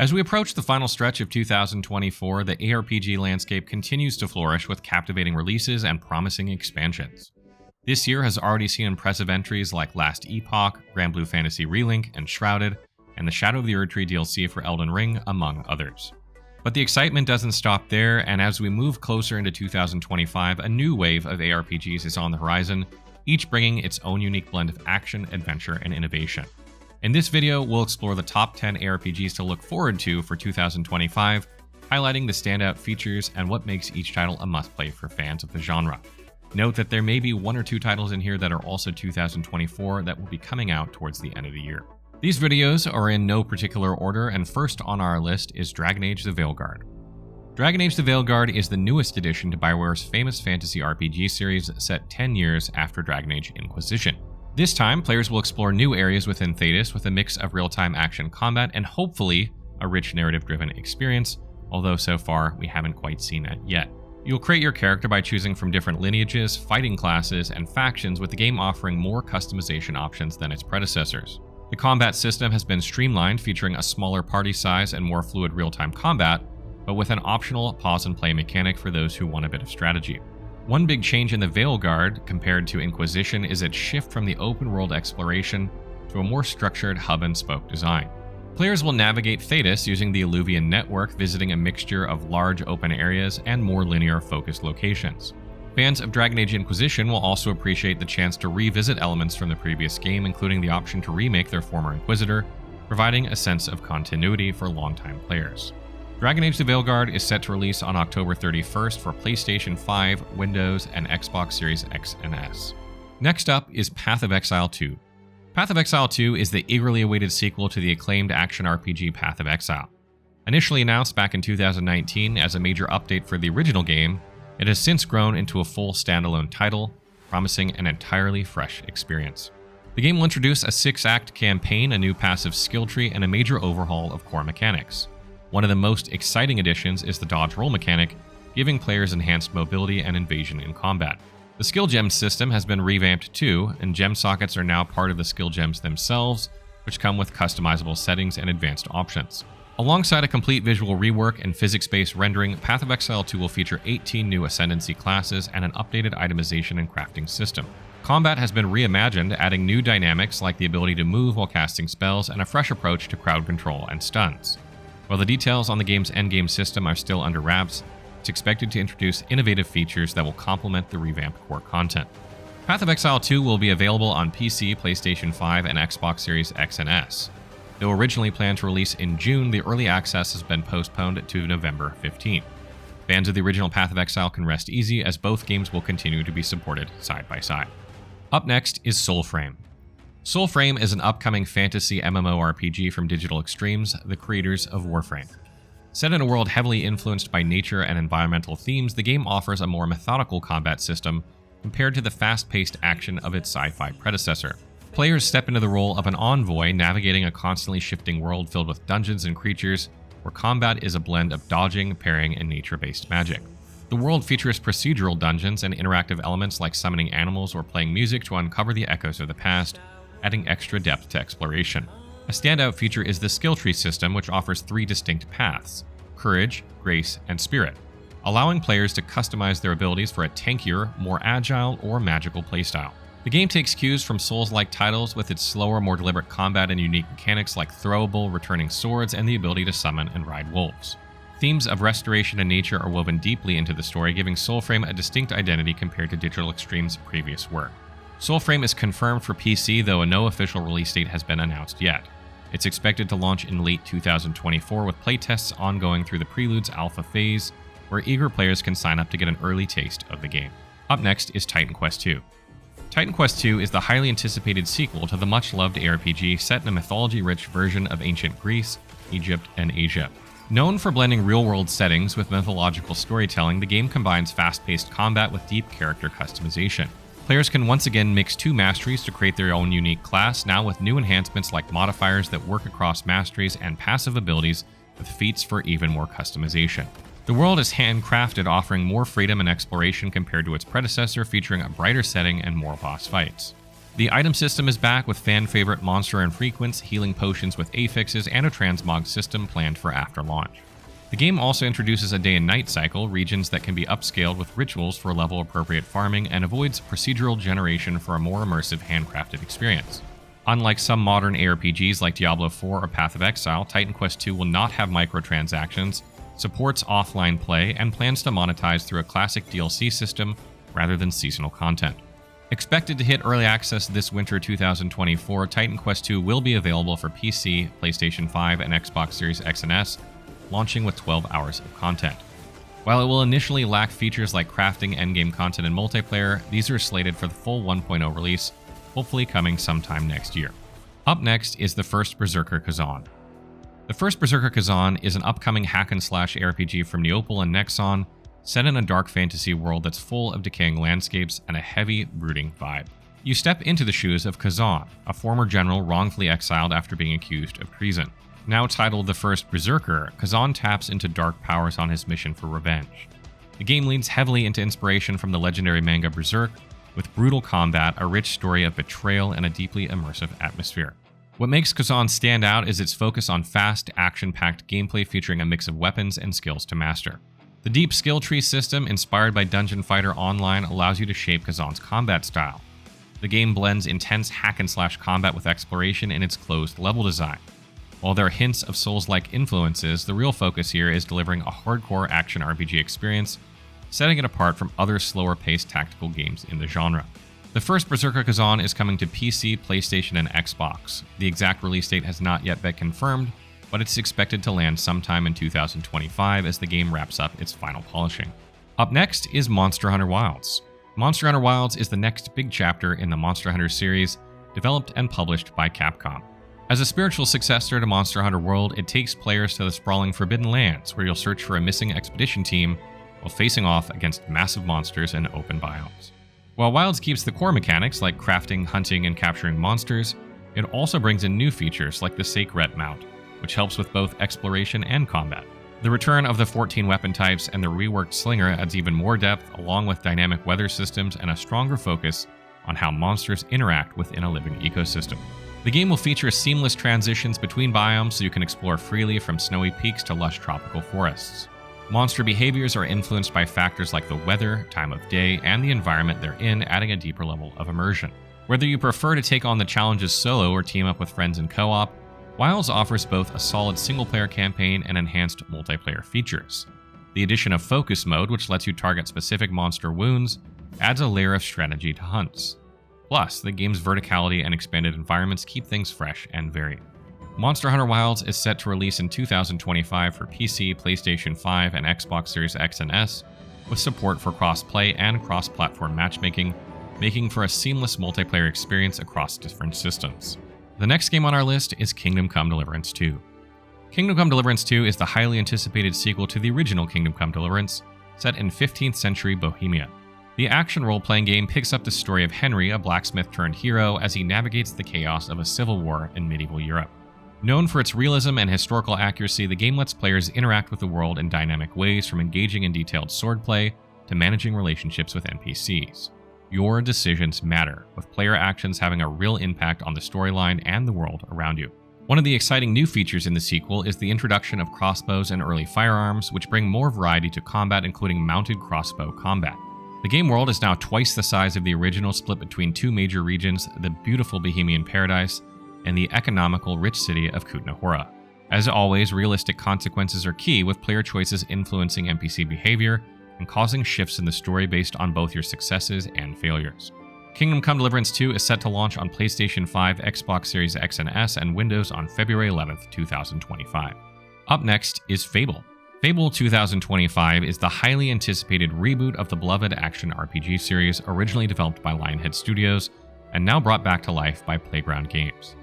As we approach the final stretch of 2024, the ARPG landscape continues to flourish with captivating releases and promising expansions. This year has already seen impressive entries like Last Epoch, Granblue Fantasy Relink, Enshrouded, and the Shadow of the Erdtree DLC for Elden Ring, among others. But the excitement doesn't stop there, and as we move closer into 2025, a new wave of ARPGs is on the horizon, each bringing its own unique blend of action, adventure, and innovation. In this video, we'll explore the top 10 ARPGs to look forward to for 2025, highlighting the standout features and what makes each title a must-play for fans of the genre. Note that there may be one or two titles in here that are also 2024 that will be coming out towards the end of the year. These videos are in no particular order, and first on our list is Dragon Age the Veilguard. Dragon Age the Veilguard is the newest addition to BioWare's famous fantasy RPG series set 10 years after Dragon Age Inquisition. This time, players will explore new areas within Thedas with a mix of real-time action combat and hopefully a rich narrative-driven experience, although so far we haven't quite seen that yet. You'll create your character by choosing from different lineages, fighting classes, and factions, with the game offering more customization options than its predecessors. The combat system has been streamlined, featuring a smaller party size and more fluid real-time combat, but with an optional pause-and-play mechanic for those who want a bit of strategy. One big change in the Veilguard compared to Inquisition is its shift from the open-world exploration to a more structured hub-and-spoke design. Players will navigate Thedas using the Alluvian network, visiting a mixture of large open areas and more linear-focused locations. Fans of Dragon Age Inquisition will also appreciate the chance to revisit elements from the previous game, including the option to remake their former Inquisitor, providing a sense of continuity for longtime players. Dragon Age the Veilguard is set to release on October 31st for PlayStation 5, Windows, and Xbox Series X and S. Next up is Path of Exile 2. Path of Exile 2 is the eagerly awaited sequel to the acclaimed action RPG Path of Exile. Initially announced back in 2019 as a major update for the original game, it has since grown into a full standalone title, promising an entirely fresh experience. The game will introduce a 6-act campaign, a new passive skill tree, and a major overhaul of core mechanics. One of the most exciting additions is the dodge roll mechanic, giving players enhanced mobility and evasion in combat. The skill gem system has been revamped too, and gem sockets are now part of the skill gems themselves, which come with customizable settings and advanced options. Alongside a complete visual rework and physics-based rendering, Path of Exile 2 will feature 18 new Ascendancy classes and an updated itemization and crafting system. Combat has been reimagined, adding new dynamics like the ability to move while casting spells and a fresh approach to crowd control and stuns. While the details on the game's endgame system are still under wraps, it's expected to introduce innovative features that will complement the revamped core content. Path of Exile 2 will be available on PC, PlayStation 5, and Xbox Series X and S. Though originally planned to release in June, the early access has been postponed to November 15th. Fans of the original Path of Exile can rest easy, as both games will continue to be supported side by side. Up next is Soulframe. Soulframe is an upcoming fantasy MMORPG from Digital Extremes, the creators of Warframe. Set in a world heavily influenced by nature and environmental themes, the game offers a more methodical combat system compared to the fast-paced action of its sci-fi predecessor. Players step into the role of an envoy, navigating a constantly shifting world filled with dungeons and creatures, where combat is a blend of dodging, parrying, and nature-based magic. The world features procedural dungeons and interactive elements like summoning animals or playing music to uncover the echoes of the past, adding extra depth to exploration. A standout feature is the skill tree system, which offers 3 distinct paths: Courage, Grace, and Spirit, allowing players to customize their abilities for a tankier, more agile, or magical playstyle. The game takes cues from Souls-like titles with its slower, more deliberate combat and unique mechanics like throwable, returning swords, and the ability to summon and ride wolves. Themes of restoration and nature are woven deeply into the story, giving Soulframe a distinct identity compared to Digital Extremes' previous work. Soulframe is confirmed for PC, though no official release date has been announced yet. It's expected to launch in late 2024, with playtests ongoing through the Prelude's alpha phase, where eager players can sign up to get an early taste of the game. Up next is Titan Quest II. Titan Quest II is the highly anticipated sequel to the much-loved ARPG set in a mythology-rich version of ancient Greece, Egypt, and Asia. Known for blending real-world settings with mythological storytelling, the game combines fast-paced combat with deep character customization. Players can once again mix 2 masteries to create their own unique class, now with new enhancements like modifiers that work across masteries and passive abilities with feats for even more customization. The world is handcrafted, offering more freedom and exploration compared to its predecessor, featuring a brighter setting and more boss fights. The item system is back with fan-favorite monster and frequents, healing potions with affixes, and a transmog system planned for after launch. The game also introduces a day and night cycle, regions that can be upscaled with rituals for level-appropriate farming, and avoids procedural generation for a more immersive handcrafted experience. Unlike some modern ARPGs like Diablo 4 or Path of Exile, Titan Quest II will not have microtransactions, supports offline play, and plans to monetize through a classic DLC system rather than seasonal content. Expected to hit early access this winter 2024, Titan Quest II will be available for PC, PlayStation 5, and Xbox Series X and S, launching with 12 hours of content. While it will initially lack features like crafting, endgame content, and multiplayer, these are slated for the full 1.0 release, hopefully coming sometime next year. Up next is The First Berserker Kazan. The First Berserker Kazan is an upcoming hack-and-slash RPG from Neopal and Nexon, set in a dark fantasy world that's full of decaying landscapes and a heavy, brooding vibe. You step into the shoes of Kazan, a former general wrongfully exiled after being accused of treason. Now titled The First Berserker, Kazan taps into dark powers on his mission for revenge. The game leans heavily into inspiration from the legendary manga Berserk, with brutal combat, a rich story of betrayal, and a deeply immersive atmosphere. What makes Kazan stand out is its focus on fast, action-packed gameplay featuring a mix of weapons and skills to master. The deep skill tree system, inspired by Dungeon Fighter Online, allows you to shape Kazan's combat style. The game blends intense hack-and-slash combat with exploration in its closed level design. While there are hints of Souls-like influences, the real focus here is delivering a hardcore action RPG experience, setting it apart from other slower-paced tactical games in the genre. The First Berserker Kazan is coming to PC, PlayStation, and Xbox. The exact release date has not yet been confirmed, but it's expected to land sometime in 2025 as the game wraps up its final polishing. Up next is Monster Hunter Wilds. Monster Hunter Wilds is the next big chapter in the Monster Hunter series, developed and published by Capcom. As a spiritual successor to Monster Hunter World, it takes players to the sprawling Forbidden Lands, where you'll search for a missing expedition team while facing off against massive monsters and open biomes. While Wilds keeps the core mechanics like crafting, hunting, and capturing monsters, it also brings in new features like the Sacred Mount, which helps with both exploration and combat. The return of the 14 weapon types and the reworked slinger adds even more depth, along with dynamic weather systems and a stronger focus on how monsters interact within a living ecosystem. The game will feature seamless transitions between biomes so you can explore freely from snowy peaks to lush tropical forests. Monster behaviors are influenced by factors like the weather, time of day, and the environment they're in, adding a deeper level of immersion. Whether you prefer to take on the challenges solo or team up with friends in co-op, Wilds offers both a solid single-player campaign and enhanced multiplayer features. The addition of Focus Mode, which lets you target specific monster wounds, adds a layer of strategy to hunts. Plus, the game's verticality and expanded environments keep things fresh and varied. Monster Hunter Wilds is set to release in 2025 for PC, PlayStation 5, and Xbox Series X and S, with support for cross-play and cross-platform matchmaking, making for a seamless multiplayer experience across different systems. The next game on our list is Kingdom Come Deliverance II. Kingdom Come Deliverance II is the highly anticipated sequel to the original Kingdom Come Deliverance, set in 15th century Bohemia. The action role-playing game picks up the story of Henry, a blacksmith-turned-hero, as he navigates the chaos of a civil war in medieval Europe. Known for its realism and historical accuracy, the game lets players interact with the world in dynamic ways, from engaging in detailed swordplay to managing relationships with NPCs. Your decisions matter, with player actions having a real impact on the storyline and the world around you. One of the exciting new features in the sequel is the introduction of crossbows and early firearms, which bring more variety to combat, including mounted crossbow combat. The game world is now twice the size of the original, split between two major regions, the beautiful Bohemian Paradise and the economical, rich city of Kutna-Hora. As always, realistic consequences are key, with player choices influencing NPC behavior and causing shifts in the story based on both your successes and failures. Kingdom Come Deliverance II is set to launch on PlayStation 5, Xbox Series X and S, and Windows on February 11th, 2025. Up next is Fable. Fable 2025 is the highly anticipated reboot of the beloved action RPG series, originally developed by Lionhead Studios and now brought back to life by Playground Games.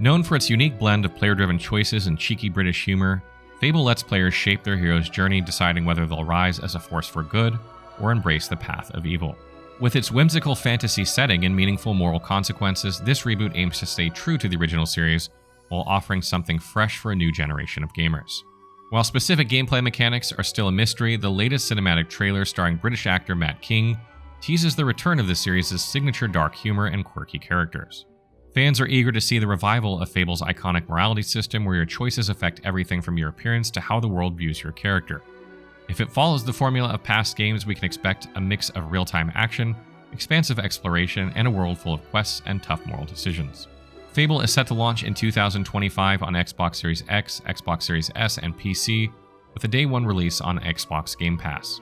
Known for its unique blend of player-driven choices and cheeky British humor, Fable lets players shape their hero's journey, deciding whether they'll rise as a force for good or embrace the path of evil. With its whimsical fantasy setting and meaningful moral consequences, this reboot aims to stay true to the original series while offering something fresh for a new generation of gamers. While specific gameplay mechanics are still a mystery, the latest cinematic trailer starring British actor Matt King teases the return of the series' signature dark humor and quirky characters. Fans are eager to see the revival of Fable's iconic morality system where your choices affect everything from your appearance to how the world views your character. If it follows the formula of past games, we can expect a mix of real-time action, expansive exploration, and a world full of quests and tough moral decisions. Fable is set to launch in 2025 on Xbox Series X, Xbox Series S, and PC, with a day one release on Xbox Game Pass.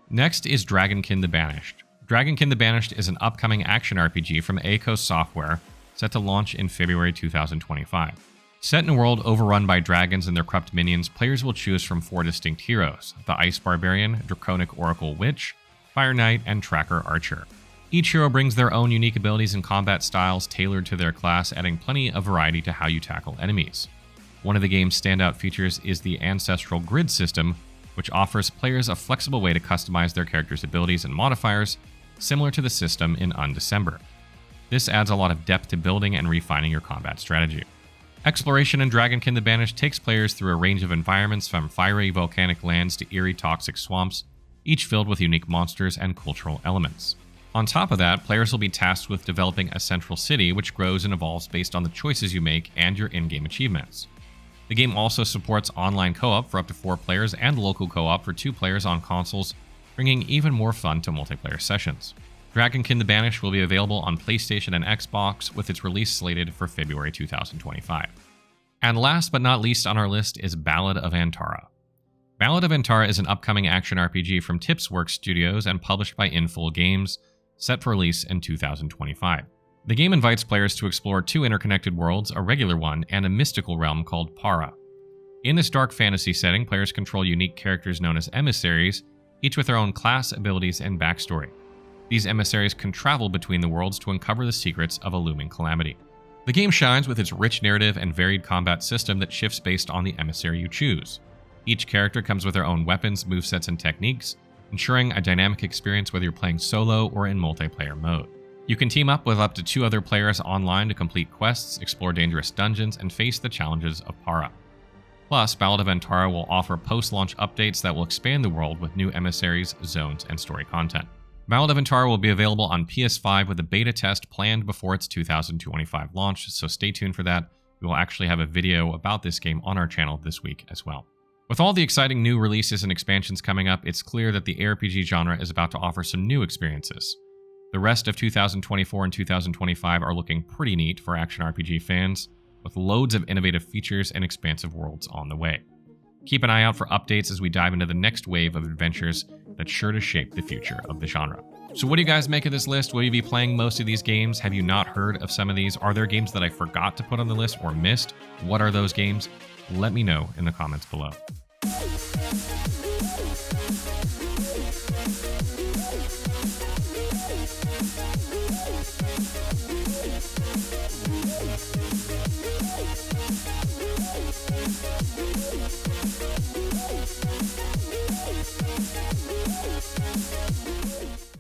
Next is Dragonkin the Banished. Dragonkin the Banished is an upcoming action RPG from Echo Software, set to launch in February 2025. Set in a world overrun by dragons and their corrupt minions, players will choose from 4 distinct heroes: the Ice Barbarian, Draconic Oracle Witch, Fire Knight, and Tracker Archer. Each hero brings their own unique abilities and combat styles tailored to their class, adding plenty of variety to how you tackle enemies. One of the game's standout features is the Ancestral Grid system, which offers players a flexible way to customize their character's abilities and modifiers, similar to the system in Undecember. This adds a lot of depth to building and refining your combat strategy. Exploration in Dragonkin the Banished takes players through a range of environments from fiery volcanic lands to eerie toxic swamps, each filled with unique monsters and cultural elements. On top of that, players will be tasked with developing a central city which grows and evolves based on the choices you make and your in-game achievements. The game also supports online co-op for up to 4 players and local co-op for 2 players on consoles, bringing even more fun to multiplayer sessions. Dragonkin the Banished will be available on PlayStation and Xbox, with its release slated for February 2025. And last but not least on our list is Ballad of Antara. Ballad of Antara is an upcoming action RPG from Tipsworks Studios and published by Inful Games, set for release in 2025. The game invites players to explore 2 interconnected worlds, a regular one and a mystical realm called Para. In this dark fantasy setting, players control unique characters known as emissaries, each with their own class, abilities, and backstory. These emissaries can travel between the worlds to uncover the secrets of a looming calamity. The game shines with its rich narrative and varied combat system that shifts based on the emissary you choose. Each character comes with their own weapons, movesets, and techniques, ensuring a dynamic experience whether you're playing solo or in multiplayer mode. You can team up with up to 2 other players online to complete quests, explore dangerous dungeons, and face the challenges of Para. Plus, Ballad of Antara will offer post-launch updates that will expand the world with new emissaries, zones, and story content. Ballad of Antara will be available on PS5 with a beta test planned before its 2025 launch, so stay tuned for that. We will actually have a video about this game on our channel this week as well. With all the exciting new releases and expansions coming up, it's clear that the ARPG genre is about to offer some new experiences. The rest of 2024 and 2025 are looking pretty neat for action RPG fans, with loads of innovative features and expansive worlds on the way. Keep an eye out for updates as we dive into the next wave of adventures that's sure to shape the future of the genre. So what do you guys make of this list? Will you be playing most of these games? Have you not heard of some of these? Are there games that I forgot to put on the list or missed? What are those games? Let me know in the comments below.